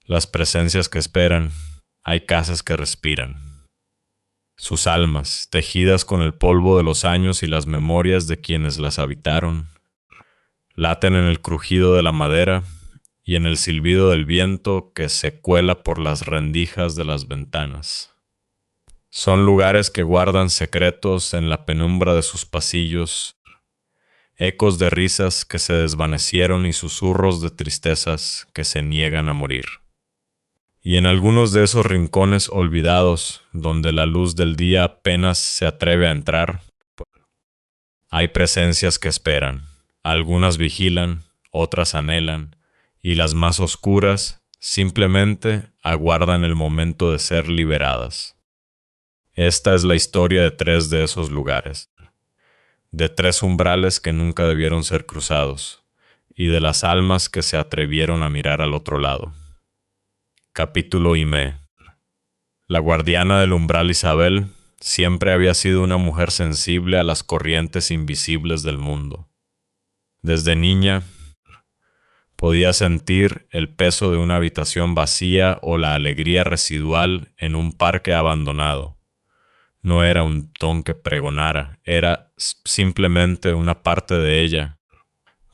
las presencias que esperan, hay casas que respiran. Sus almas, tejidas con el polvo de los años y las memorias de quienes las habitaron, laten en el crujido de la madera y en el silbido del viento que se cuela por las rendijas de las ventanas. Son lugares que guardan secretos en la penumbra de sus pasillos, ecos de risas que se desvanecieron y susurros de tristezas que se niegan a morir. Y en algunos de esos rincones olvidados, donde la luz del día apenas se atreve a entrar, hay presencias que esperan. Algunas vigilan, otras anhelan, y las más oscuras simplemente aguardan el momento de ser liberadas. Esta es la historia de 3 de esos lugares, de 3 umbrales que nunca debieron ser cruzados, y de las almas que se atrevieron a mirar al otro lado. Capítulo Ime. La guardiana del umbral Isabel siempre había sido una mujer sensible a las corrientes invisibles del mundo. Desde niña, podía sentir el peso de una habitación vacía o la alegría residual en un parque abandonado. No era un don que pregonara, era simplemente una parte de ella,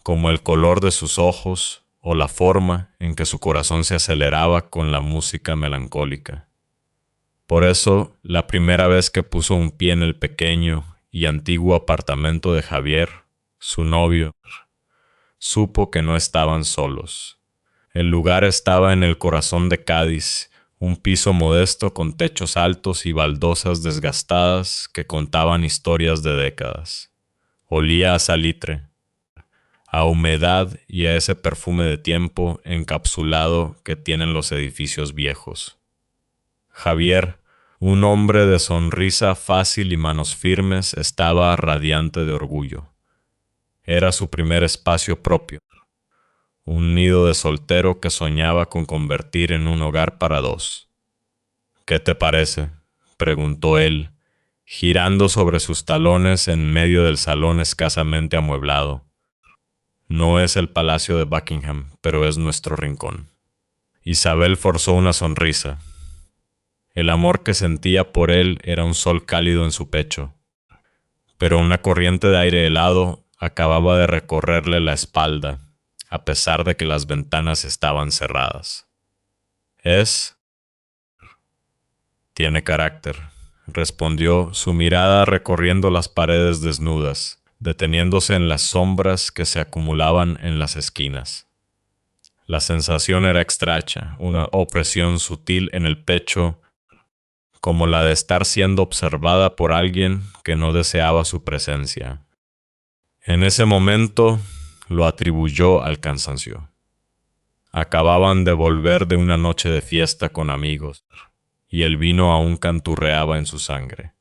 como el color de sus ojos o la forma en que su corazón se aceleraba con la música melancólica. Por eso, la primera vez que puso un pie en el pequeño y antiguo apartamento de Javier, su novio, supo que no estaban solos. El lugar estaba en el corazón de Cádiz, un piso modesto con techos altos y baldosas desgastadas que contaban historias de décadas. Olía a salitre, a humedad y a ese perfume de tiempo encapsulado que tienen los edificios viejos. Javier, un hombre de sonrisa fácil y manos firmes, estaba radiante de orgullo. Era su primer espacio propio, un nido de soltero que soñaba con convertir en un hogar para 2. «¿Qué te parece?», preguntó él, girando sobre sus talones en medio del salón escasamente amueblado. «No es el palacio de Buckingham, pero es nuestro rincón». Isabel forzó una sonrisa. El amor que sentía por él era un sol cálido en su pecho, pero una corriente de aire helado acababa de recorrerle la espalda, a pesar de que las ventanas estaban cerradas. «Tiene carácter», respondió, su mirada recorriendo las paredes desnudas, deteniéndose en las sombras que se acumulaban en las esquinas. La sensación era extraña, una opresión sutil en el pecho, como la de estar siendo observada por alguien que no deseaba su presencia. En ese momento lo atribuyó al cansancio. Acababan de volver de una noche de fiesta con amigos, y el vino aún canturreaba en su sangre.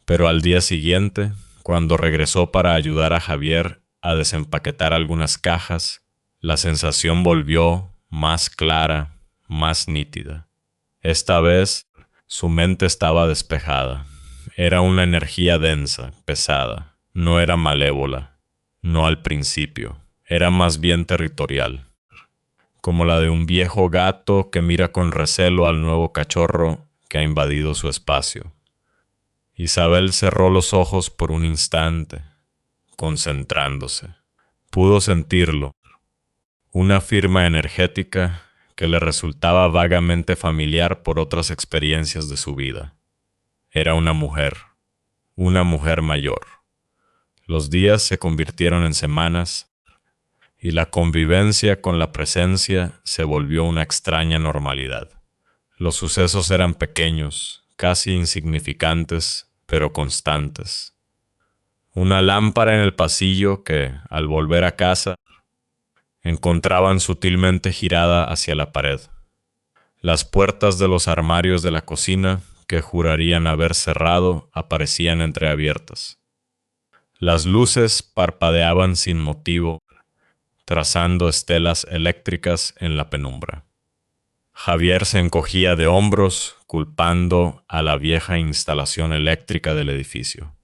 Pero al día siguiente, cuando regresó para ayudar a Javier a desempaquetar algunas cajas, la sensación volvió más clara, más nítida. Esta vez, su mente estaba despejada. Era una energía densa, pesada. No era malévola, no al principio. Era más bien territorial, como la de un viejo gato que mira con recelo al nuevo cachorro que ha invadido su espacio. Isabel cerró los ojos por un instante, concentrándose. Pudo sentirlo, una firma energética que le resultaba vagamente familiar por otras experiencias de su vida. Era una mujer mayor. Los días se convirtieron en semanas y la convivencia con la presencia se volvió una extraña normalidad. Los sucesos eran pequeños, casi insignificantes, pero constantes. Una lámpara en el pasillo que, al volver a casa, encontraban sutilmente girada hacia la pared. Las puertas de los armarios de la cocina, que jurarían haber cerrado, aparecían entreabiertas. Las luces parpadeaban sin motivo, trazando estelas eléctricas en la penumbra. Javier se encogía de hombros, culpando a la vieja instalación eléctrica del edificio.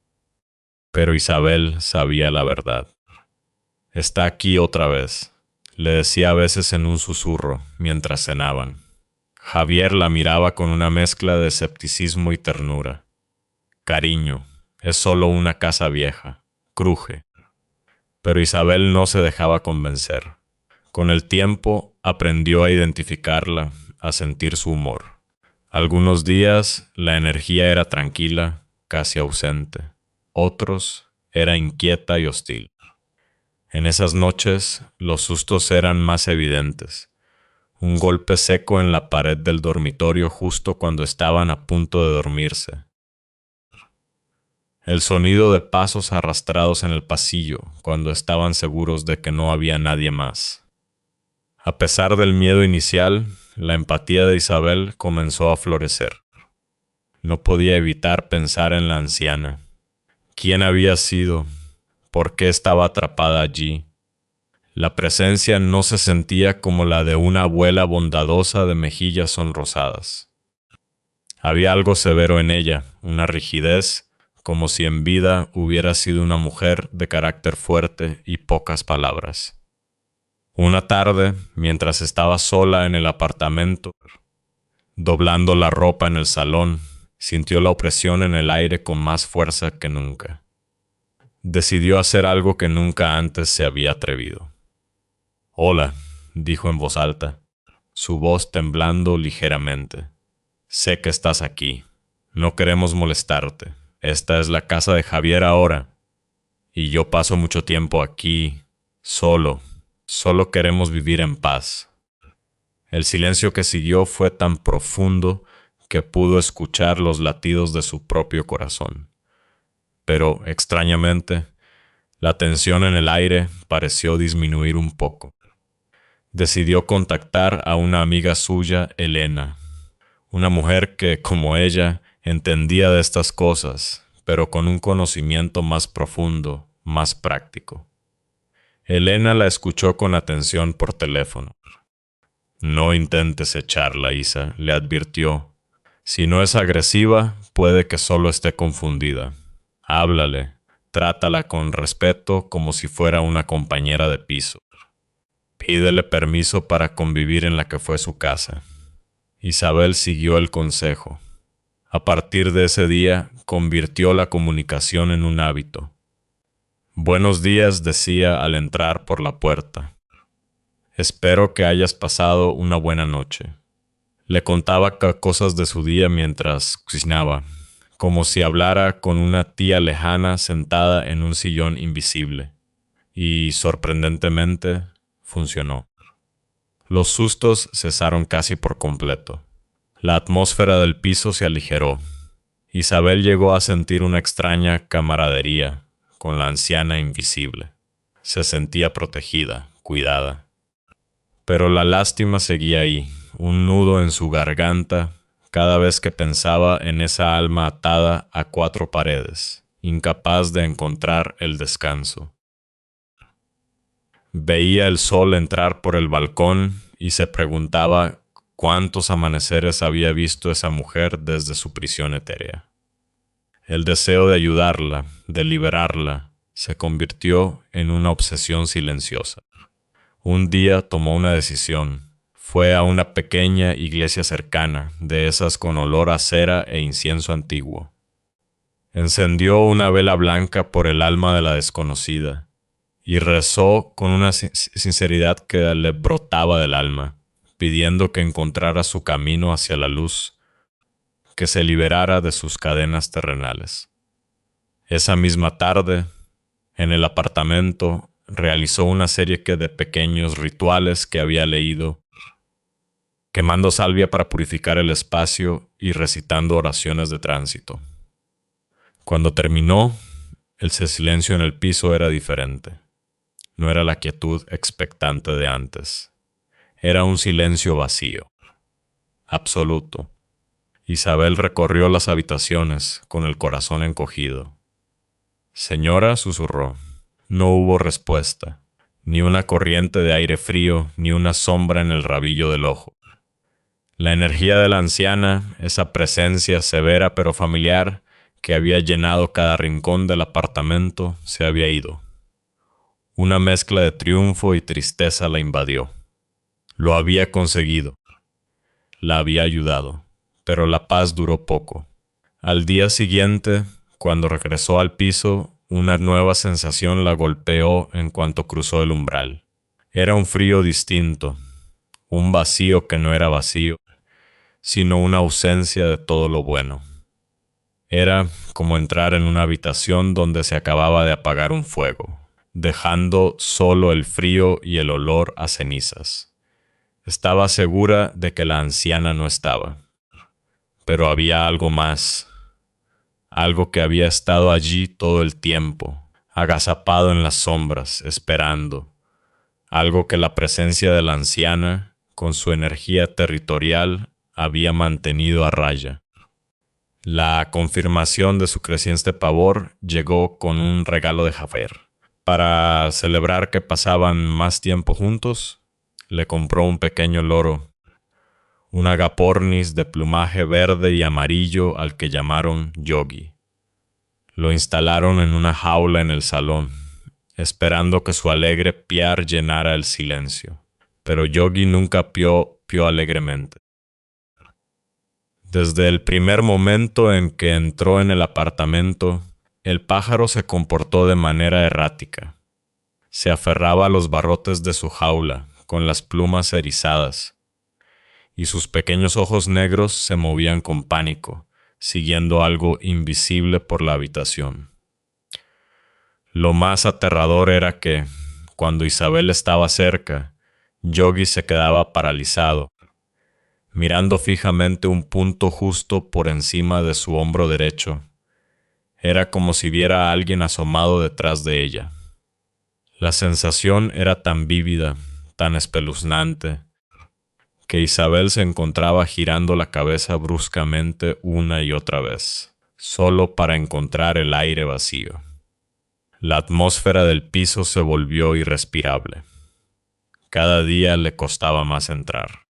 Pero Isabel sabía la verdad. «Está aquí otra vez», le decía a veces en un susurro mientras cenaban. Javier la miraba con una mezcla de escepticismo y ternura. Cariño, es solo una casa vieja, cruje. Pero Isabel no se dejaba convencer. Con el tiempo aprendió a identificarla, a sentir su humor. Algunos días la energía era tranquila, casi ausente. Otros era inquieta y hostil. En esas noches los sustos eran más evidentes. Un golpe seco en la pared del dormitorio justo cuando estaban a punto de dormirse. El sonido de pasos arrastrados en el pasillo cuando estaban seguros de que no había nadie más. A pesar del miedo inicial, la empatía de Isabel comenzó a florecer. No podía evitar pensar en la anciana. ¿Quién había sido? ¿Por qué estaba atrapada allí? La presencia no se sentía como la de una abuela bondadosa de mejillas sonrosadas. Había algo severo en ella, una rigidez, como si en vida hubiera sido una mujer de carácter fuerte y pocas palabras. Una tarde, mientras estaba sola en el apartamento, doblando la ropa en el salón, sintió la opresión en el aire con más fuerza que nunca. Decidió hacer algo que nunca antes se había atrevido. «Hola», dijo en voz alta, su voz temblando ligeramente. «Sé que estás aquí. No queremos molestarte. Esta es la casa de Javier ahora. Y yo paso mucho tiempo aquí, solo. Solo queremos vivir en paz». El silencio que siguió fue tan profundo que pudo escuchar los latidos de su propio corazón. Pero, extrañamente, la tensión en el aire pareció disminuir un poco. Decidió contactar a una amiga suya, Elena, una mujer que, como ella, entendía de estas cosas, pero con un conocimiento más profundo, más práctico. Elena la escuchó con atención por teléfono. «No intentes echarla, Isa», le advirtió. «Si no es agresiva, puede que solo esté confundida. Háblale, trátala con respeto como si fuera una compañera de piso. Pídele permiso para convivir en la que fue su casa». Isabel siguió el consejo. A partir de ese día, convirtió la comunicación en un hábito. «Buenos días», decía al entrar por la puerta. «Espero que hayas pasado una buena noche». Le contaba cosas de su día mientras cocinaba, como si hablara con una tía lejana sentada en un sillón invisible. Y, sorprendentemente, funcionó. Los sustos cesaron casi por completo. La atmósfera del piso se aligeró. Isabel llegó a sentir una extraña camaradería con la anciana invisible. Se sentía protegida, cuidada. Pero la lástima seguía ahí, un nudo en su garganta, cada vez que pensaba en esa alma atada a cuatro paredes, incapaz de encontrar el descanso. Veía el sol entrar por el balcón y se preguntaba cuántos amaneceres había visto esa mujer desde su prisión etérea. El deseo de ayudarla, de liberarla, se convirtió en una obsesión silenciosa. Un día tomó una decisión. Fue a una pequeña iglesia cercana, de esas con olor a cera e incienso antiguo. Encendió una vela blanca por el alma de la desconocida y rezó con una sinceridad que le brotaba del alma, pidiendo que encontrara su camino hacia la luz, que se liberara de sus cadenas terrenales. Esa misma tarde, en el apartamento, realizó una serie de pequeños rituales que había leído, quemando salvia para purificar el espacio y recitando oraciones de tránsito. Cuando terminó, el silencio en el piso era diferente. No era la quietud expectante de antes. Era un silencio vacío, absoluto. Isabel recorrió las habitaciones con el corazón encogido. «Señora», susurró. No hubo respuesta, ni una corriente de aire frío, ni una sombra en el rabillo del ojo. La energía de la anciana, esa presencia severa pero familiar que había llenado cada rincón del apartamento, se había ido. Una mezcla de triunfo y tristeza la invadió. Lo había conseguido. la había ayudado, pero la paz duró poco. Al día siguiente, cuando regresó al piso, una nueva sensación la golpeó en cuanto cruzó el umbral. Era un frío distinto, un vacío que no era vacío, sino una ausencia de todo lo bueno. Era como entrar en una habitación donde se acababa de apagar un fuego, dejando solo el frío y el olor a cenizas. Estaba segura de que la anciana no estaba, pero había algo más, algo que había estado allí todo el tiempo, agazapado en las sombras, esperando, algo que la presencia de la anciana, con su energía territorial, había mantenido a raya. La confirmación de su creciente pavor llegó con un regalo de Javier. Para celebrar que pasaban más tiempo juntos, le compró un pequeño loro, un agapornis de plumaje verde y amarillo al que llamaron Yogi. Lo instalaron en una jaula en el salón, esperando que su alegre piar llenara el silencio. Pero Yogi nunca pió alegremente. Desde el primer momento en que entró en el apartamento, el pájaro se comportó de manera errática. Se aferraba a los barrotes de su jaula, con las plumas erizadas, y sus pequeños ojos negros se movían con pánico, siguiendo algo invisible por la habitación. Lo más aterrador era que, cuando Isabel estaba cerca, Yogi se quedaba paralizado, mirando fijamente un punto justo por encima de su hombro derecho. Era como si viera a alguien asomado detrás de ella. La sensación era tan vívida, tan espeluznante, que Isabel se encontraba girando la cabeza bruscamente una y otra vez, solo para encontrar el aire vacío. La atmósfera del piso se volvió irrespirable. Cada día le costaba más entrar.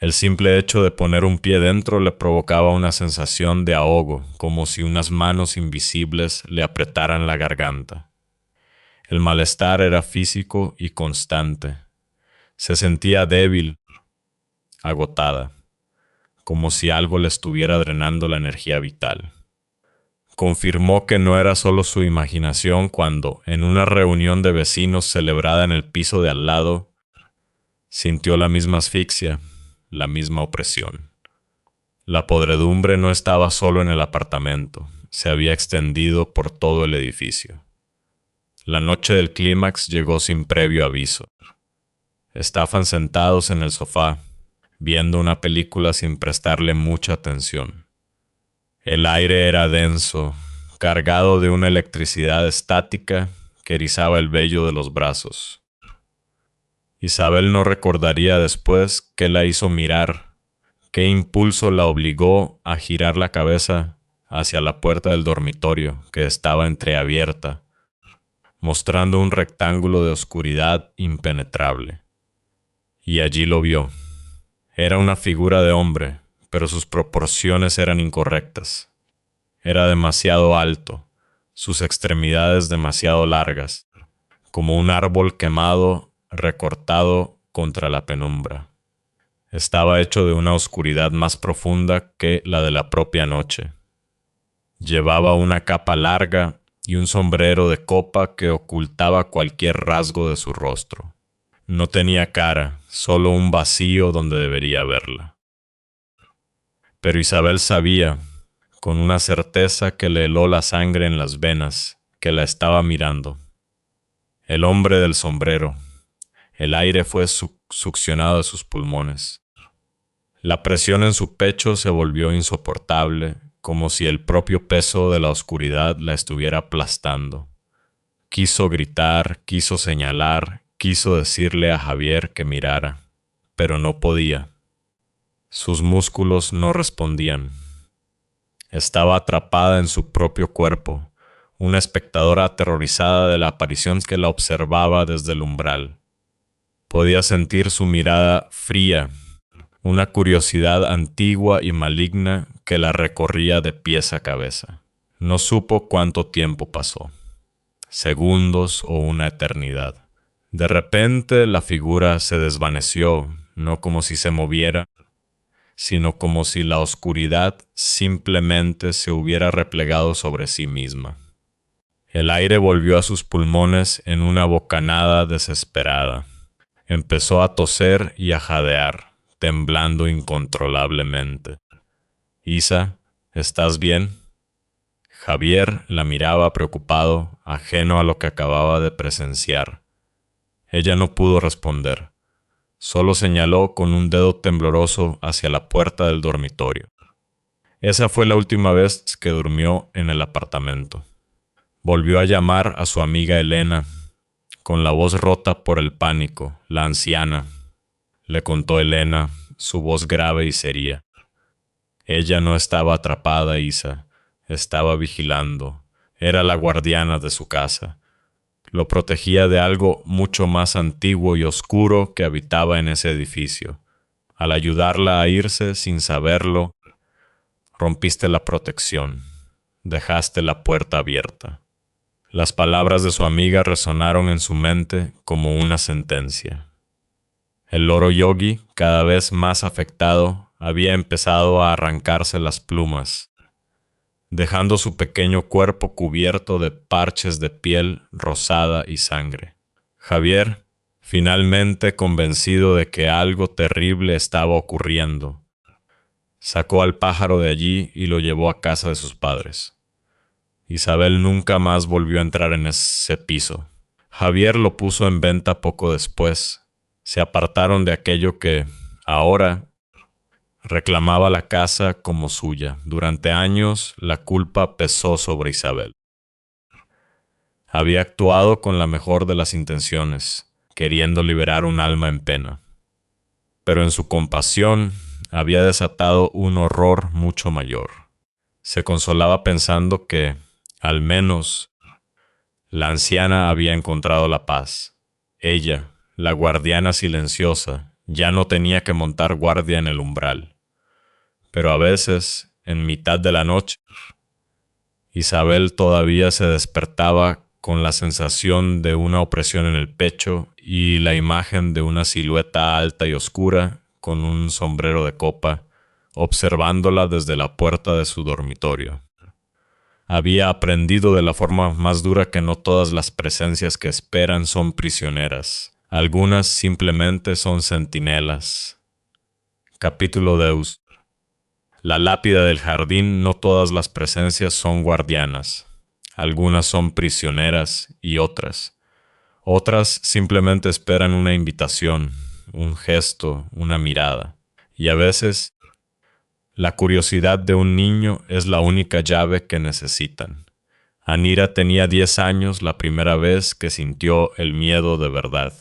El simple hecho de poner un pie dentro le provocaba una sensación de ahogo, como si unas manos invisibles le apretaran la garganta. El malestar era físico y constante. Se sentía débil, agotada, como si algo le estuviera drenando la energía vital. Confirmó que no era solo su imaginación cuando, en una reunión de vecinos celebrada en el piso de al lado, sintió la misma asfixia, la misma opresión. La podredumbre no estaba solo en el apartamento, se había extendido por todo el edificio. La noche del clímax llegó sin previo aviso. Estaban sentados en el sofá, viendo una película sin prestarle mucha atención. El aire era denso, cargado de una electricidad estática que erizaba el vello de los brazos. Isabel no recordaría después qué la hizo mirar, qué impulso la obligó a girar la cabeza hacia la puerta del dormitorio, que estaba entreabierta, mostrando un rectángulo de oscuridad impenetrable. Y allí lo vio. Era una figura de hombre, pero sus proporciones eran incorrectas. Era demasiado alto, sus extremidades demasiado largas, como un árbol quemado recortado contra la penumbra. Estaba hecho de una oscuridad más profunda que la de la propia noche. Llevaba una capa larga y un sombrero de copa que ocultaba cualquier rasgo de su rostro. No tenía cara, solo un vacío donde debería verla. Pero Isabel sabía, con una certeza que le heló la sangre en las venas, que la estaba mirando. El hombre del sombrero. El aire fue succionado de sus pulmones. La presión en su pecho se volvió insoportable, como si el propio peso de la oscuridad la estuviera aplastando. Quiso gritar, quiso señalar, quiso decirle a Javier que mirara, pero no podía. Sus músculos no respondían. Estaba atrapada en su propio cuerpo, una espectadora aterrorizada de la aparición que la observaba desde el umbral. Podía sentir su mirada fría, una curiosidad antigua y maligna que la recorría de pies a cabeza. No supo cuánto tiempo pasó, segundos o una eternidad. De repente la figura se desvaneció, no como si se moviera, sino como si la oscuridad simplemente se hubiera replegado sobre sí misma. El aire volvió a sus pulmones en una bocanada desesperada. Empezó a toser y a jadear, temblando incontrolablemente. «Isa, ¿estás bien?» Javier la miraba preocupado, ajeno a lo que acababa de presenciar. Ella no pudo responder. Solo señaló con un dedo tembloroso hacia la puerta del dormitorio. Esa fue la última vez que durmió en el apartamento. Volvió a llamar a su amiga Elena, con la voz rota por el pánico, la anciana. Le contó Elena, su voz grave y seria. Ella no estaba atrapada, Isa. Estaba vigilando. Era la guardiana de su casa. Lo protegía de algo mucho más antiguo y oscuro que habitaba en ese edificio. Al ayudarla a irse sin saberlo, rompiste la protección. Dejaste la puerta abierta. Las palabras de su amiga resonaron en su mente como una sentencia. El loro Yogi, cada vez más afectado, había empezado a arrancarse las plumas, dejando su pequeño cuerpo cubierto de parches de piel rosada y sangre. Javier, finalmente convencido de que algo terrible estaba ocurriendo, sacó al pájaro de allí y lo llevó a casa de sus padres. Isabel nunca más volvió a entrar en ese piso. Javier lo puso en venta poco después. Se apartaron de aquello que, ahora, reclamaba la casa como suya. Durante años, la culpa pesó sobre Isabel. Había actuado con la mejor de las intenciones, queriendo liberar un alma en pena. Pero en su compasión había desatado un horror mucho mayor. Se consolaba pensando que, al menos, la anciana había encontrado la paz. Ella, la guardiana silenciosa, ya no tenía que montar guardia en el umbral. Pero a veces, en mitad de la noche, Isabel todavía se despertaba con la sensación de una opresión en el pecho y la imagen de una silueta alta y oscura con un sombrero de copa, observándola desde la puerta de su dormitorio. Había aprendido de la forma más dura que no todas las presencias que esperan son prisioneras. Algunas simplemente son centinelas. Capítulo Deus. La lápida del jardín, no todas las presencias son guardianas. Algunas son prisioneras y otras. Otras simplemente esperan una invitación, un gesto, una mirada. Y a veces, la curiosidad de un niño es la única llave que necesitan. Anira tenía 10 años la primera vez que sintió el miedo de verdad.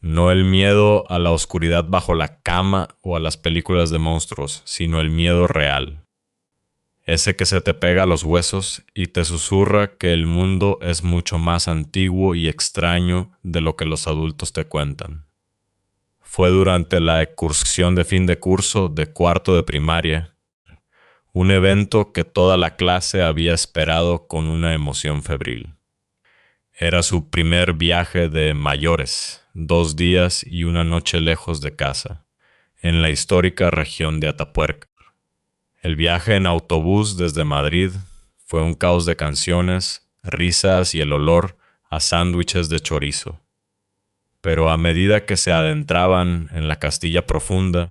No el miedo a la oscuridad bajo la cama o a las películas de monstruos, sino el miedo real. Ese que se te pega a los huesos y te susurra que el mundo es mucho más antiguo y extraño de lo que los adultos te cuentan. Fue durante la excursión de fin de curso de cuarto de primaria, un evento que toda la clase había esperado con una emoción febril. Era su primer viaje de mayores, 2 días y una noche lejos de casa, en la histórica región de Atapuerca. El viaje en autobús desde Madrid fue un caos de canciones, risas y el olor a sándwiches de chorizo. Pero a medida que se adentraban en la Castilla profunda,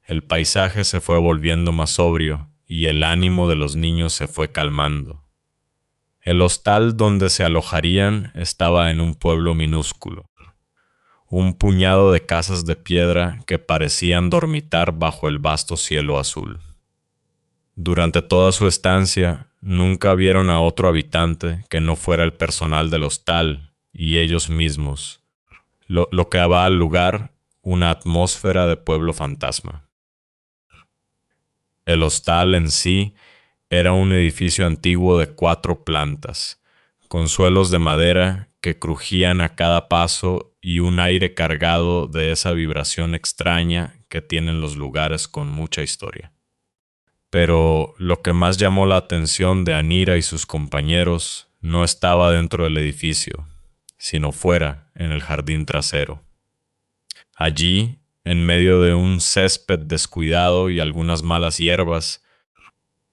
el paisaje se fue volviendo más sobrio y el ánimo de los niños se fue calmando. El hostal donde se alojarían estaba en un pueblo minúsculo, un puñado de casas de piedra que parecían dormitar bajo el vasto cielo azul. Durante toda su estancia, nunca vieron a otro habitante que no fuera el personal del hostal y ellos mismos, lo que daba al lugar una atmósfera de pueblo fantasma. El hostal en sí era un edificio antiguo de 4 plantas, con suelos de madera que crujían a cada paso y un aire cargado de esa vibración extraña que tienen los lugares con mucha historia. Pero lo que más llamó la atención de Anira y sus compañeros no estaba dentro del edificio, sino fuera, en el jardín trasero. Allí, En medio de un césped descuidado y algunas malas hierbas,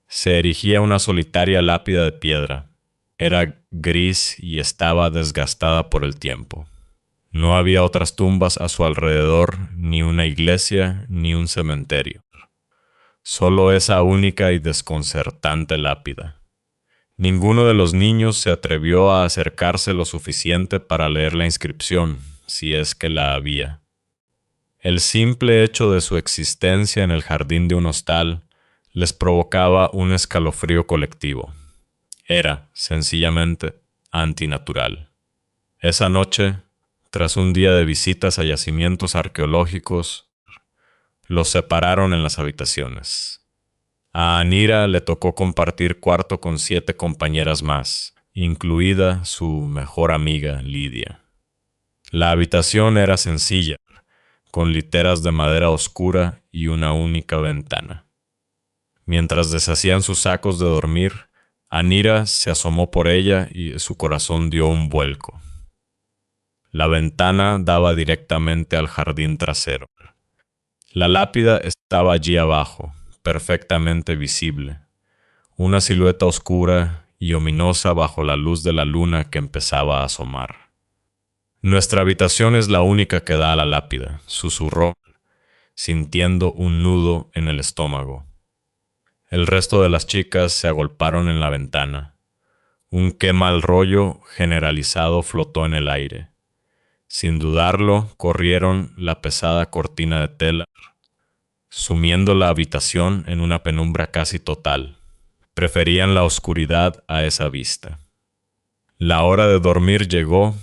se erigía una solitaria lápida de piedra. Era gris y estaba desgastada por el tiempo. No había otras tumbas a su alrededor, ni una iglesia, ni un cementerio. Solo esa única y desconcertante lápida. Ninguno de los niños se atrevió a acercarse lo suficiente para leer la inscripción, si es que la había. El simple hecho de su existencia en el jardín de un hostal les provocaba un escalofrío colectivo. Era, sencillamente, antinatural. Esa noche, tras un día de visitas a yacimientos arqueológicos, los separaron en las habitaciones. A Anira le tocó compartir cuarto con 7 compañeras más, incluida su mejor amiga, Lidia. La habitación era sencilla, con literas de madera oscura y una única ventana. Mientras deshacían sus sacos de dormir, Anira se asomó por ella y su corazón dio un vuelco. La ventana daba directamente al jardín trasero. La lápida estaba allí abajo, perfectamente visible, una silueta oscura y ominosa bajo la luz de la luna que empezaba a asomar. «Nuestra habitación es la única que da a la lápida», susurró, sintiendo un nudo en el estómago. El resto de las chicas se agolparon en la ventana. Un qué mal rollo generalizado flotó en el aire. Sin dudarlo, corrieron la pesada cortina de tela, sumiendo la habitación en una penumbra casi total. Preferían la oscuridad a esa vista. La hora de dormir llegó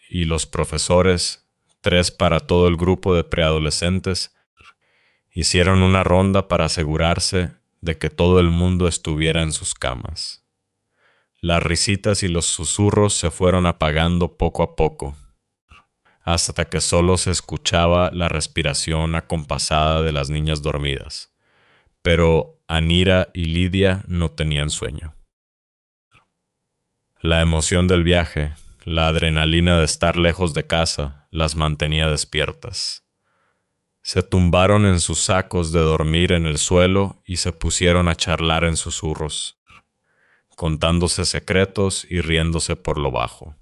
y los profesores, 3 para todo el grupo de preadolescentes, hicieron una ronda para asegurarse de que todo el mundo estuviera en sus camas. Las risitas y los susurros se fueron apagando poco a poco, hasta que solo se escuchaba la respiración acompasada de las niñas dormidas. Pero Anira y Lidia no tenían sueño. La emoción del viaje, la adrenalina de estar lejos de casa, las mantenía despiertas. Se tumbaron en sus sacos de dormir en el suelo y se pusieron a charlar en susurros, contándose secretos y riéndose por lo bajo.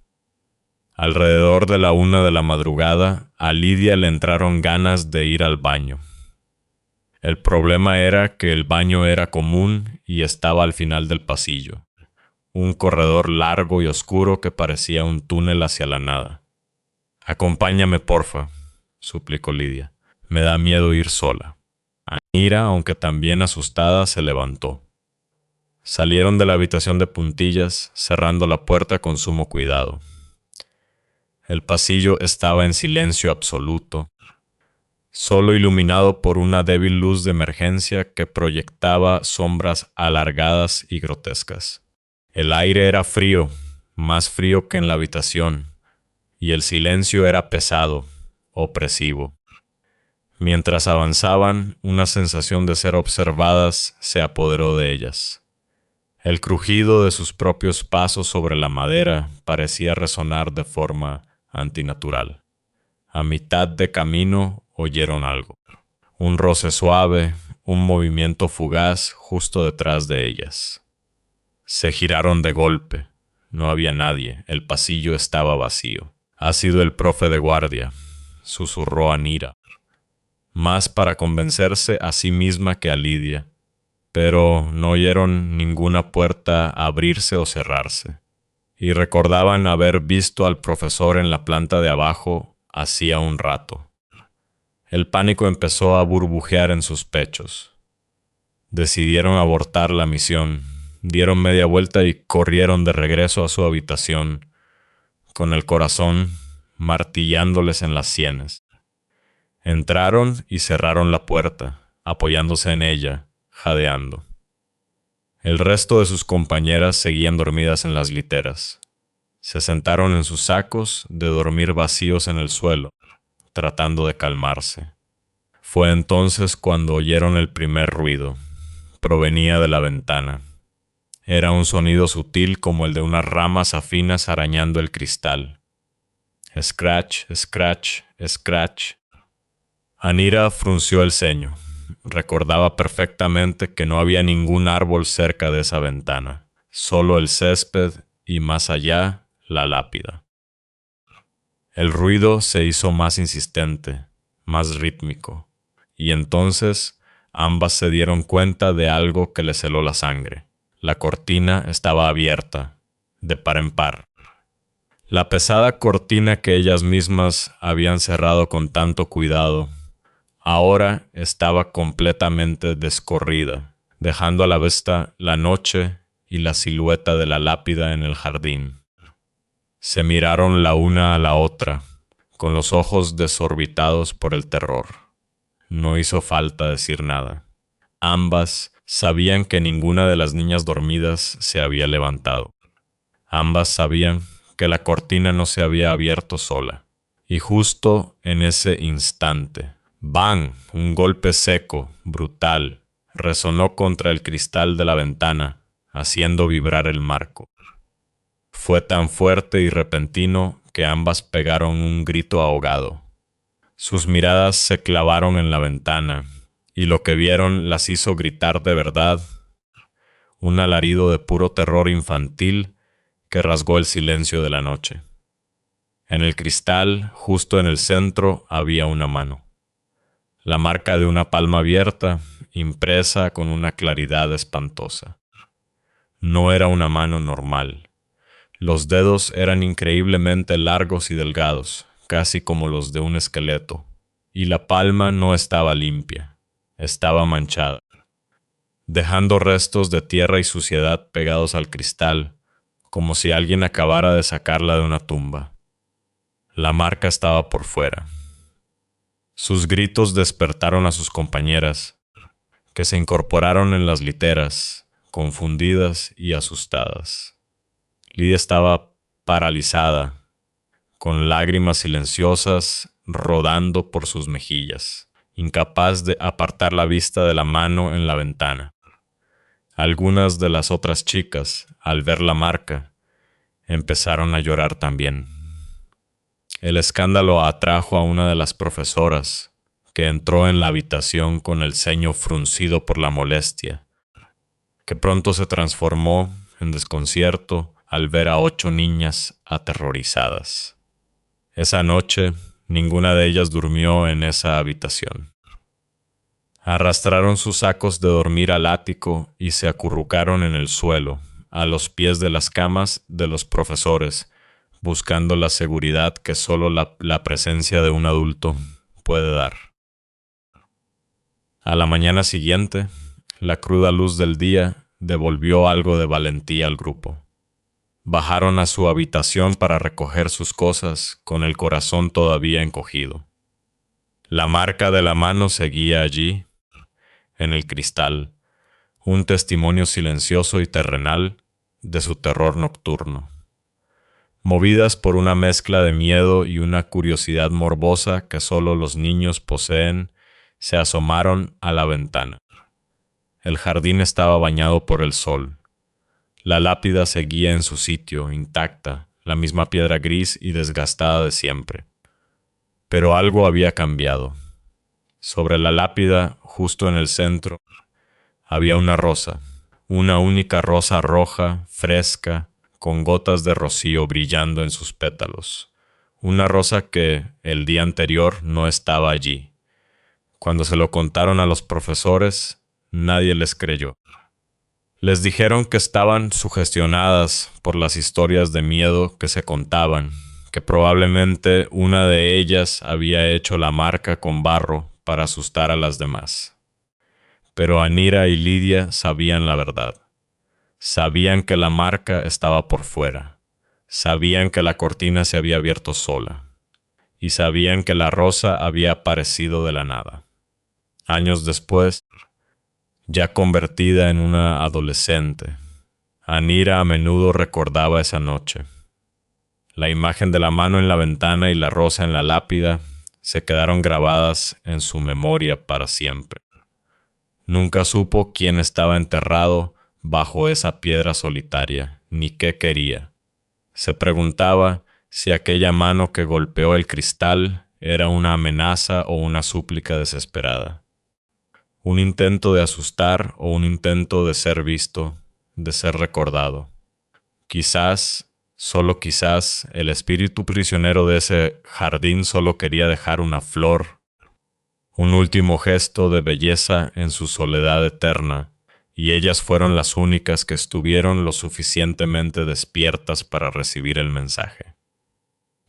Alrededor de la 1 de la madrugada, a Lidia le entraron ganas de ir al baño. El problema era que el baño era común y estaba al final del pasillo, un corredor largo y oscuro que parecía un túnel hacia la nada. «Acompáñame, porfa», suplicó Lidia. «Me da miedo ir sola». Anira, aunque también asustada, se levantó. Salieron de la habitación de puntillas, cerrando la puerta con sumo cuidado. El pasillo estaba en silencio absoluto, solo iluminado por una débil luz de emergencia que proyectaba sombras alargadas y grotescas. El aire era frío, más frío que en la habitación, y el silencio era pesado, opresivo. Mientras avanzaban, una sensación de ser observadas se apoderó de ellas. El crujido de sus propios pasos sobre la madera parecía resonar de forma antinatural. A mitad de camino oyeron algo. Un roce suave, un movimiento fugaz justo detrás de ellas. Se giraron de golpe. No había nadie. El pasillo estaba vacío. «Ha sido el profe de guardia», susurró Anira, más para convencerse a sí misma que a Lidia, pero no oyeron ninguna puerta abrirse o cerrarse, y recordaban haber visto al profesor en la planta de abajo hacía un rato. El pánico empezó a burbujear en sus pechos. Decidieron abortar la misión, dieron media vuelta y corrieron de regreso a su habitación, con el corazón martillándoles en las sienes. Entraron y cerraron la puerta, apoyándose en ella, jadeando. El resto de sus compañeras seguían dormidas en las literas. Se sentaron en sus sacos de dormir vacíos en el suelo, tratando de calmarse. Fue entonces cuando oyeron el primer ruido. Provenía de la ventana. Era un sonido sutil como el de unas ramas afinas arañando el cristal. Scratch, scratch, scratch. Anira frunció el ceño. Recordaba perfectamente que no había ningún árbol cerca de esa ventana, solo el césped y más allá la lápida. El ruido se hizo más insistente, más rítmico, y entonces ambas se dieron cuenta de algo que les heló la sangre. La cortina estaba abierta, de par en par. La pesada cortina que ellas mismas habían cerrado con tanto cuidado, ahora estaba completamente descorrida, dejando a la vista la noche y la silueta de la lápida en el jardín. Se miraron la una a la otra, con los ojos desorbitados por el terror. No hizo falta decir nada. Ambas sabían que ninguna de las niñas dormidas se había levantado. Ambas sabían que la cortina no se había abierto sola. Y justo en ese instante, ¡bang! Un golpe seco, brutal, resonó contra el cristal de la ventana, haciendo vibrar el marco. Fue tan fuerte y repentino que ambas pegaron un grito ahogado. Sus miradas se clavaron en la ventana, y lo que vieron las hizo gritar de verdad, un alarido de puro terror infantil que rasgó el silencio de la noche. En el cristal, justo en el centro, había una mano. La marca de una palma abierta, impresa con una claridad espantosa. No era una mano normal. Los dedos eran increíblemente largos y delgados, casi como los de un esqueleto, y la palma no estaba limpia, estaba manchada, dejando restos de tierra y suciedad pegados al cristal, como si alguien acabara de sacarla de una tumba. La marca estaba por fuera. Sus gritos despertaron a sus compañeras, que se incorporaron en las literas, confundidas y asustadas. Lidia estaba paralizada, con lágrimas silenciosas rodando por sus mejillas, incapaz de apartar la vista de la mano en la ventana. Algunas de las otras chicas, al ver la marca, empezaron a llorar también. El escándalo atrajo a una de las profesoras, que entró en la habitación con el ceño fruncido por la molestia, que pronto se transformó en desconcierto al ver a 8 niñas aterrorizadas. Esa noche, ninguna de ellas durmió en esa habitación. Arrastraron sus sacos de dormir al ático y se acurrucaron en el suelo, a los pies de las camas de los profesores, buscando la seguridad que solo la presencia de un adulto puede dar. A la mañana siguiente, la cruda luz del día devolvió algo de valentía al grupo. Bajaron a su habitación para recoger sus cosas con el corazón todavía encogido. La marca de la mano seguía allí, en el cristal, un testimonio silencioso y terrenal de su terror nocturno. Movidas por una mezcla de miedo y una curiosidad morbosa que solo los niños poseen, se asomaron a la ventana. El jardín estaba bañado por el sol. La lápida seguía en su sitio, intacta, la misma piedra gris y desgastada de siempre. Pero algo había cambiado. Sobre la lápida, justo en el centro, había una rosa, una única rosa roja, fresca, con gotas de rocío brillando en sus pétalos. Una rosa que, el día anterior, no estaba allí. Cuando se lo contaron a los profesores, nadie les creyó. Les dijeron que estaban sugestionadas por las historias de miedo que se contaban, que probablemente una de ellas había hecho la marca con barro para asustar a las demás. Pero Anira y Lidia sabían la verdad. Sabían que la marca estaba por fuera. Sabían que la cortina se había abierto sola. Y sabían que la rosa había aparecido de la nada. Años después, ya convertida en una adolescente, Anira a menudo recordaba esa noche. La imagen de la mano en la ventana y la rosa en la lápida se quedaron grabadas en su memoria para siempre. Nunca supo quién estaba enterrado bajo esa piedra solitaria, ni qué quería. Se preguntaba si aquella mano que golpeó el cristal era una amenaza o una súplica desesperada. Un intento de asustar o un intento de ser visto, de ser recordado. Quizás, solo quizás, el espíritu prisionero de ese jardín solo quería dejar una flor, un último gesto de belleza en su soledad eterna, y ellas fueron las únicas que estuvieron lo suficientemente despiertas para recibir el mensaje.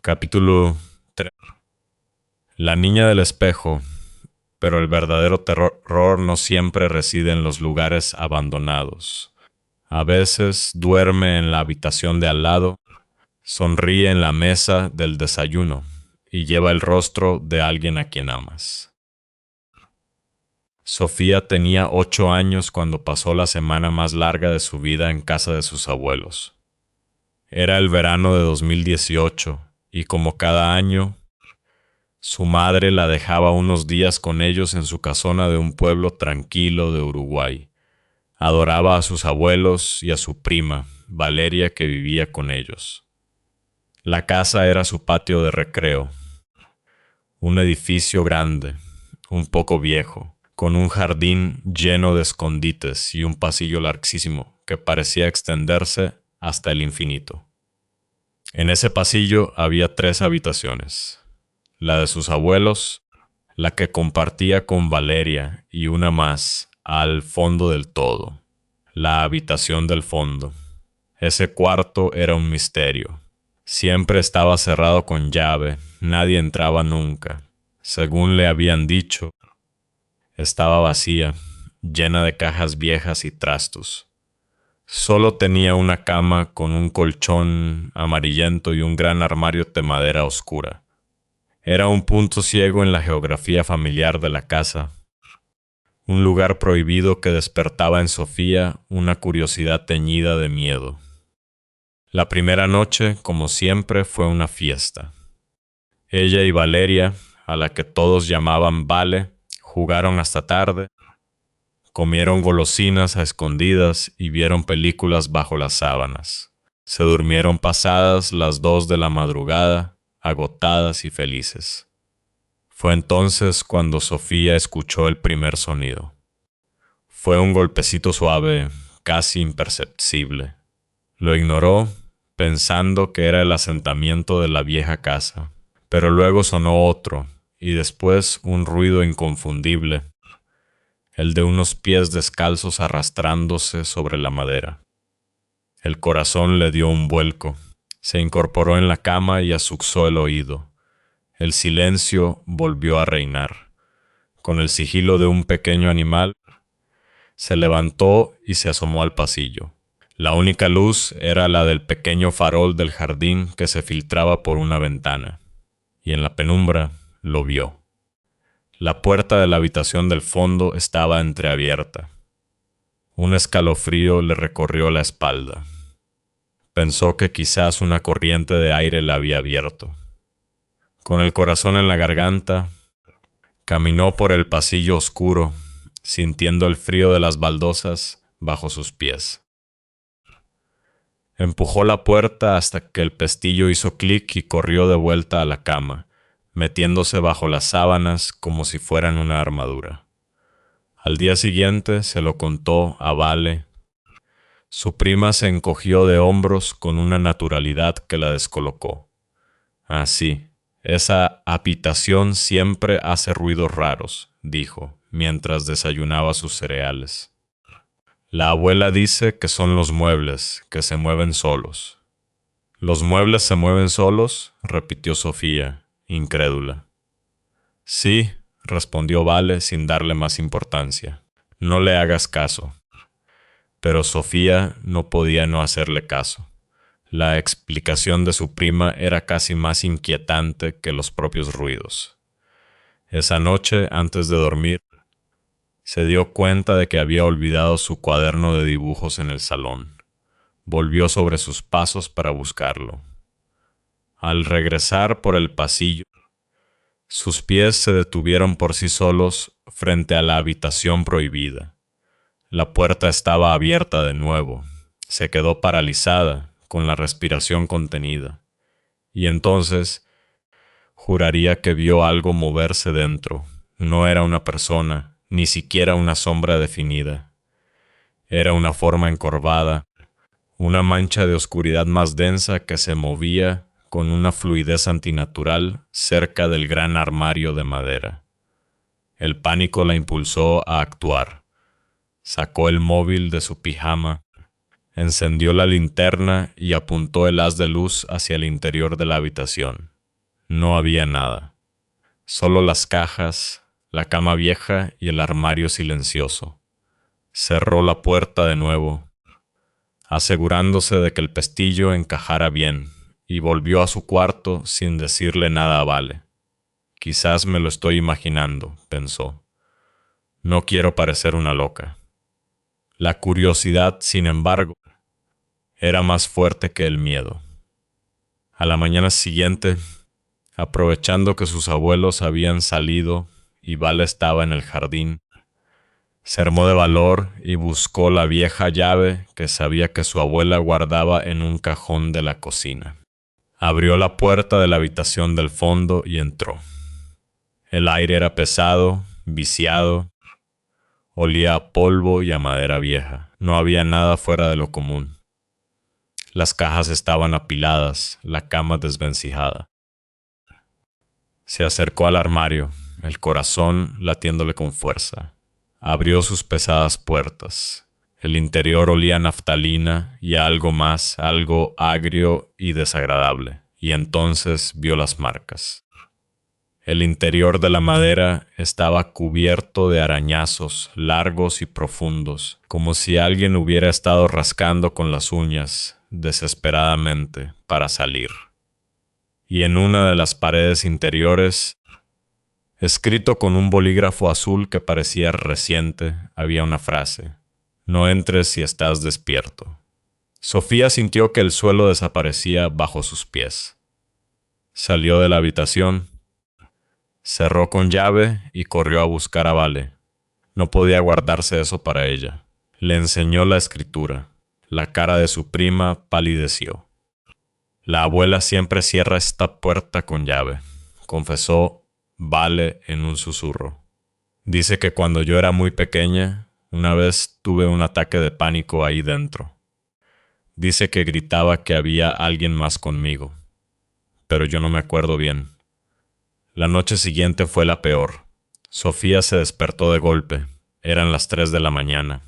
Capítulo 3. La niña del espejo. Pero el verdadero terror no siempre reside en los lugares abandonados. A veces duerme en la habitación de al lado, sonríe en la mesa del desayuno y lleva el rostro de alguien a quien amas. Sofía tenía 8 años cuando pasó la semana más larga de su vida en casa de sus abuelos. Era el verano de 2018 y como cada año, su madre la dejaba unos días con ellos en su casona de un pueblo tranquilo de Uruguay. Adoraba a sus abuelos y a su prima, Valeria, que vivía con ellos. La casa era su patio de recreo. Un edificio grande, un poco viejo, con un jardín lleno de escondites y un pasillo larguísimo que parecía extenderse hasta el infinito. En ese pasillo había 3 habitaciones. La de sus abuelos, la que compartía con Valeria y una más al fondo del todo, la habitación del fondo. Ese cuarto era un misterio. Siempre estaba cerrado con llave, nadie entraba nunca. Según le habían dicho, estaba vacía, llena de cajas viejas y trastos. Solo tenía una cama con un colchón amarillento y un gran armario de madera oscura. Era un punto ciego en la geografía familiar de la casa, un lugar prohibido que despertaba en Sofía una curiosidad teñida de miedo. La primera noche, como siempre, fue una fiesta. Ella y Valeria, a la que todos llamaban Vale, jugaron hasta tarde, comieron golosinas a escondidas y vieron películas bajo las sábanas. Se durmieron pasadas las 2 de la madrugada, agotadas y felices. Fue entonces cuando Sofía escuchó el primer sonido. Fue un golpecito suave, casi imperceptible. Lo ignoró, pensando que era el asentamiento de la vieja casa, pero luego sonó otro, y después un ruido inconfundible, el de unos pies descalzos arrastrándose sobre la madera. El corazón le dio un vuelco. Se incorporó en la cama y azuzó el oído. El silencio volvió a reinar. Con el sigilo de un pequeño animal, se levantó y se asomó al pasillo. La única luz era la del pequeño farol del jardín que se filtraba por una ventana, y en la penumbra lo vio. La puerta de la habitación del fondo estaba entreabierta. Un escalofrío le recorrió la espalda. Pensó que quizás una corriente de aire la había abierto. Con el corazón en la garganta, caminó por el pasillo oscuro, sintiendo el frío de las baldosas bajo sus pies. Empujó la puerta hasta que el pestillo hizo clic y corrió de vuelta a la cama, metiéndose bajo las sábanas como si fueran una armadura. Al día siguiente se lo contó a Vale. Su prima se encogió de hombros con una naturalidad que la descolocó. Así, esa habitación siempre hace ruidos raros, dijo, mientras desayunaba sus cereales. La abuela dice que son los muebles, que se mueven solos. ¿Los muebles se mueven solos?, repitió Sofía, incrédula. Sí, respondió Vale sin darle más importancia. No le hagas caso. Pero Sofía no podía no hacerle caso. La explicación de su prima era casi más inquietante que los propios ruidos. Esa noche, antes de dormir, se dio cuenta de que había olvidado su cuaderno de dibujos en el salón. Volvió sobre sus pasos para buscarlo. Al regresar por el pasillo, sus pies se detuvieron por sí solos frente a la habitación prohibida. La puerta estaba abierta de nuevo. Se quedó paralizada, con la respiración contenida. Y entonces, Juraría que vio algo moverse dentro. No era una persona, ni siquiera una sombra definida. Era una forma encorvada, una mancha de oscuridad más densa que se movía con una fluidez antinatural cerca del gran armario de madera. El pánico la impulsó a actuar. Sacó el móvil de su pijama, encendió la linterna y apuntó el haz de luz hacia el interior de la habitación. No había nada. Solo las cajas, la cama vieja y el armario silencioso. Cerró la puerta de nuevo, asegurándose de que el pestillo encajara bien, y volvió a su cuarto sin decirle nada a Vale. Quizás me lo estoy imaginando, pensó. No quiero parecer una loca. La curiosidad, sin embargo, era más fuerte que el miedo. A la mañana siguiente, aprovechando que sus abuelos habían salido y Vale estaba en el jardín, se armó de valor y buscó la vieja llave que sabía que su abuela guardaba en un cajón de la cocina. Abrió la puerta de la habitación del fondo y entró. El aire era pesado, viciado, olía a polvo y a madera vieja. No había nada fuera de lo común. Las cajas estaban apiladas, la cama desvencijada. Se acercó al armario, el corazón latiéndole con fuerza. Abrió sus pesadas puertas. El interior olía a naftalina y a algo más, algo agrio y desagradable. Y entonces vio las marcas. El interior de la madera estaba cubierto de arañazos largos y profundos, como si alguien hubiera estado rascando con las uñas, desesperadamente, para salir. Y en una de las paredes interiores, escrito con un bolígrafo azul que parecía reciente, había una frase: «No entres si estás despierto». Sofía sintió que el suelo desaparecía bajo sus pies. Salió de la habitación, cerró con llave y corrió a buscar a Vale. No podía guardarse eso para ella. Le enseñó la escritura. La cara de su prima palideció. «La abuela siempre cierra esta puerta con llave», confesó Vale en un susurro. «Dice que cuando yo era muy pequeña, una vez tuve un ataque de pánico ahí dentro. Dice que gritaba que había alguien más conmigo, pero yo no me acuerdo bien». La noche siguiente fue la peor. Sofía se despertó de golpe. Eran las 3 de la mañana.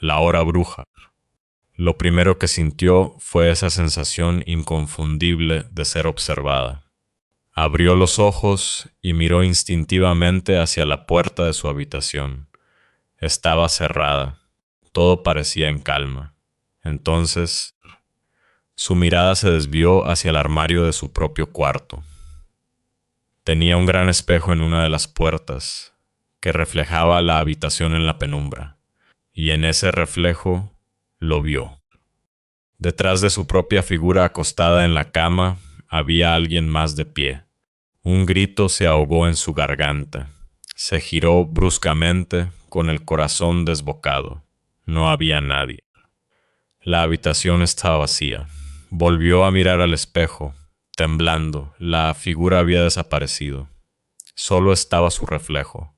La hora bruja. Lo primero que sintió fue esa sensación inconfundible de ser observada. Abrió los ojos y miró instintivamente hacia la puerta de su habitación. Estaba cerrada. Todo parecía en calma. Entonces, su mirada se desvió hacia el armario de su propio cuarto. Tenía un gran espejo en una de las puertas, que reflejaba la habitación en la penumbra, y en ese reflejo lo vio. Detrás de su propia figura acostada en la cama, había alguien más de pie. Un grito se ahogó en su garganta. Se giró bruscamente, con el corazón desbocado. No había nadie. La habitación estaba vacía. Volvió a mirar al espejo. Temblando, la figura había desaparecido. Solo estaba su reflejo.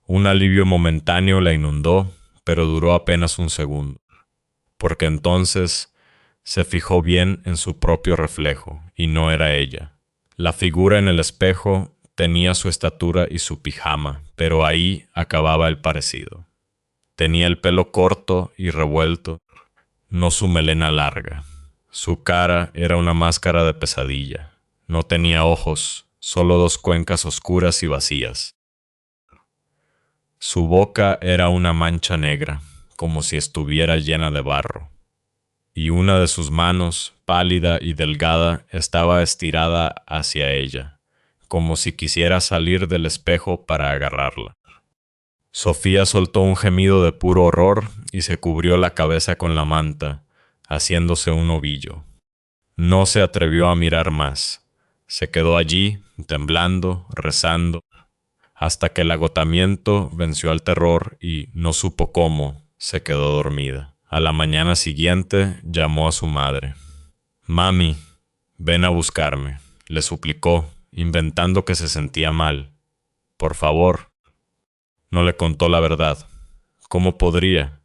Un alivio momentáneo la inundó, pero duró apenas un segundo, porque entonces se fijó bien en su propio reflejo, y no era ella. La figura en el espejo tenía su estatura y su pijama, pero ahí acababa el parecido. Tenía el pelo corto y revuelto, no su melena larga. Su cara era una máscara de pesadilla. No tenía ojos, solo 2 cuencas oscuras y vacías. Su boca era una mancha negra, como si estuviera llena de barro. Y una de sus manos, pálida y delgada, estaba estirada hacia ella, como si quisiera salir del espejo para agarrarla. Sofía soltó un gemido de puro horror y se cubrió la cabeza con la manta, haciéndose un ovillo. No se atrevió a mirar más. Se quedó allí, temblando, rezando, hasta que el agotamiento venció al terror y, no supo cómo, se quedó dormida. A la mañana siguiente llamó a su madre. «Mami, ven a buscarme», le suplicó, inventando que se sentía mal. Por favor. No le contó la verdad. ¿Cómo podría?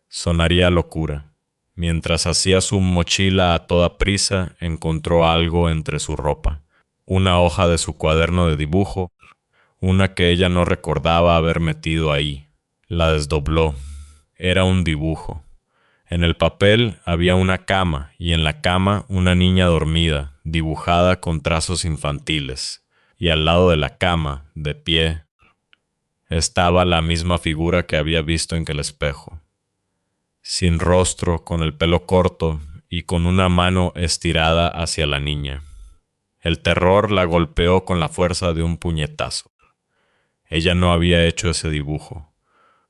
Sonaría locura. Mientras hacía su mochila a toda prisa, encontró algo entre su ropa. Una hoja de su cuaderno de dibujo, una que ella no recordaba haber metido ahí. La desdobló. Era un dibujo. En el papel había una cama y en la cama una niña dormida, dibujada con trazos infantiles. Y al lado de la cama, de pie, estaba la misma figura que había visto en el espejo. Sin rostro, con el pelo corto y con una mano estirada hacia la niña. El terror la golpeó con la fuerza de un puñetazo. Ella no había hecho ese dibujo.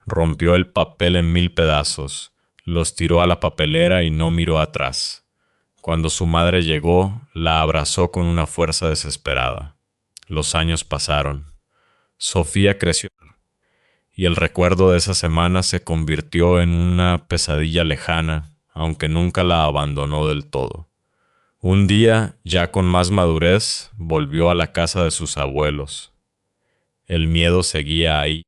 Rompió el papel en 1000 pedazos, los tiró a la papelera y no miró atrás. Cuando su madre llegó, la abrazó con una fuerza desesperada. Los años pasaron. Sofía creció y el recuerdo de esa semana se convirtió en una pesadilla lejana, aunque nunca la abandonó del todo. Un día, ya con más madurez, volvió a la casa de sus abuelos. El miedo seguía ahí,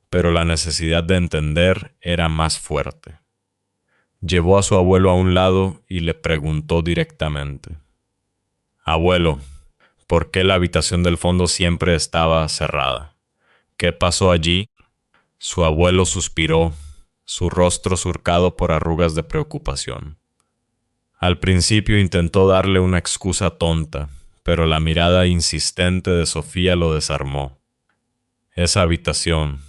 pero la necesidad de entender era más fuerte. Llevó a su abuelo a un lado y le preguntó directamente: «Abuelo, ¿por qué la habitación del fondo siempre estaba cerrada? ¿Qué pasó allí?» Su abuelo suspiró, su rostro surcado por arrugas de preocupación. Al principio intentó darle una excusa tonta, pero la mirada insistente de Sofía lo desarmó. «Esa habitación»,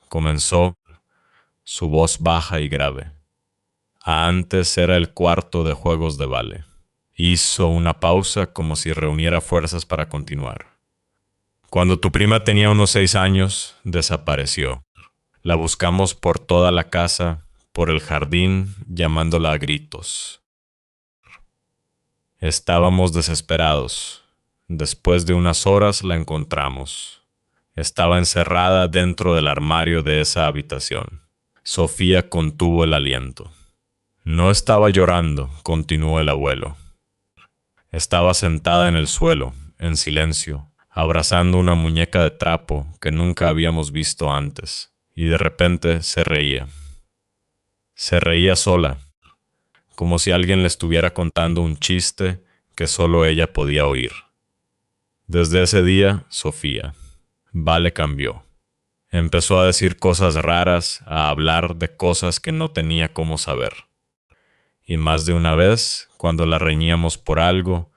comenzó, su voz baja y grave. «Antes era el cuarto de juegos de vale». Hizo una pausa como si reuniera fuerzas para continuar. «Cuando tu prima tenía unos 6 años, desapareció. La buscamos por toda la casa, por el jardín, llamándola a gritos. Estábamos desesperados. Después de unas horas la encontramos. Estaba encerrada dentro del armario de esa habitación». Sofía contuvo el aliento. «No estaba llorando», continuó el abuelo. «Estaba sentada en el suelo, en silencio, abrazando una muñeca de trapo que nunca habíamos visto antes. Y de repente se reía. Se reía sola, como si alguien le estuviera contando un chiste que solo ella podía oír. Desde ese día, Sofía, Vale cambió. Empezó a decir cosas raras, a hablar de cosas que no tenía cómo saber. Y más de una vez, cuando la reñíamos por algo,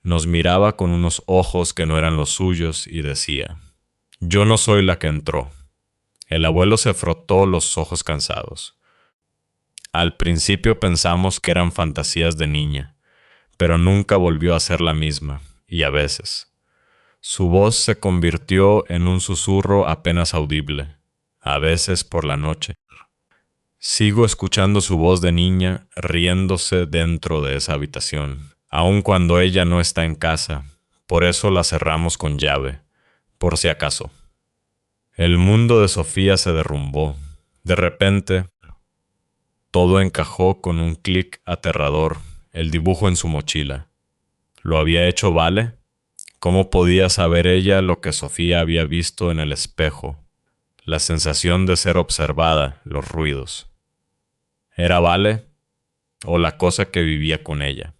nos miraba con unos ojos que no eran los suyos y decía: «Yo no soy la que entró». El abuelo se frotó los ojos cansados. Al principio pensamos que eran fantasías de niña, pero nunca volvió a ser la misma, y a veces. Su voz se convirtió en un susurro apenas audible, a veces por la noche. Sigo escuchando su voz de niña riéndose dentro de esa habitación, aun cuando ella no está en casa. Por eso la cerramos con llave, por si acaso. El mundo de Sofía se derrumbó. De repente, todo encajó con un clic aterrador, el dibujo en su mochila. ¿Lo había hecho Vale? ¿Cómo podía saber ella lo que Sofía había visto en el espejo? La sensación de ser observada, los ruidos. ¿Era Vale o la cosa que vivía con ella?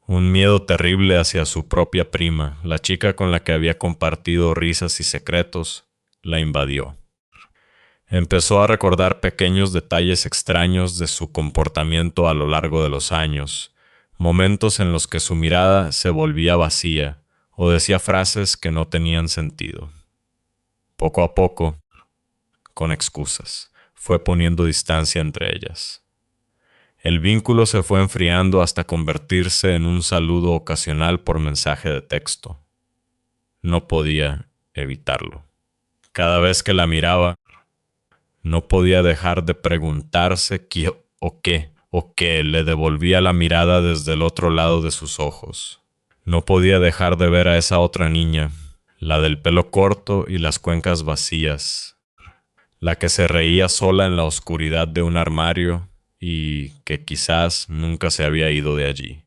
Un miedo terrible hacia su propia prima, la chica con la que había compartido risas y secretos, la invadió. Empezó a recordar pequeños detalles extraños de su comportamiento a lo largo de los años, momentos en los que su mirada se volvía vacía o decía frases que no tenían sentido. Poco a poco, con excusas, fue poniendo distancia entre ellas. El vínculo se fue enfriando hasta convertirse en un saludo ocasional por mensaje de texto. No podía evitarlo. Cada vez que la miraba, no podía dejar de preguntarse qué o qué le devolvía la mirada desde el otro lado de sus ojos. No podía dejar de ver a esa otra niña, la del pelo corto y las cuencas vacías, la que se reía sola en la oscuridad de un armario y que quizás nunca se había ido de allí.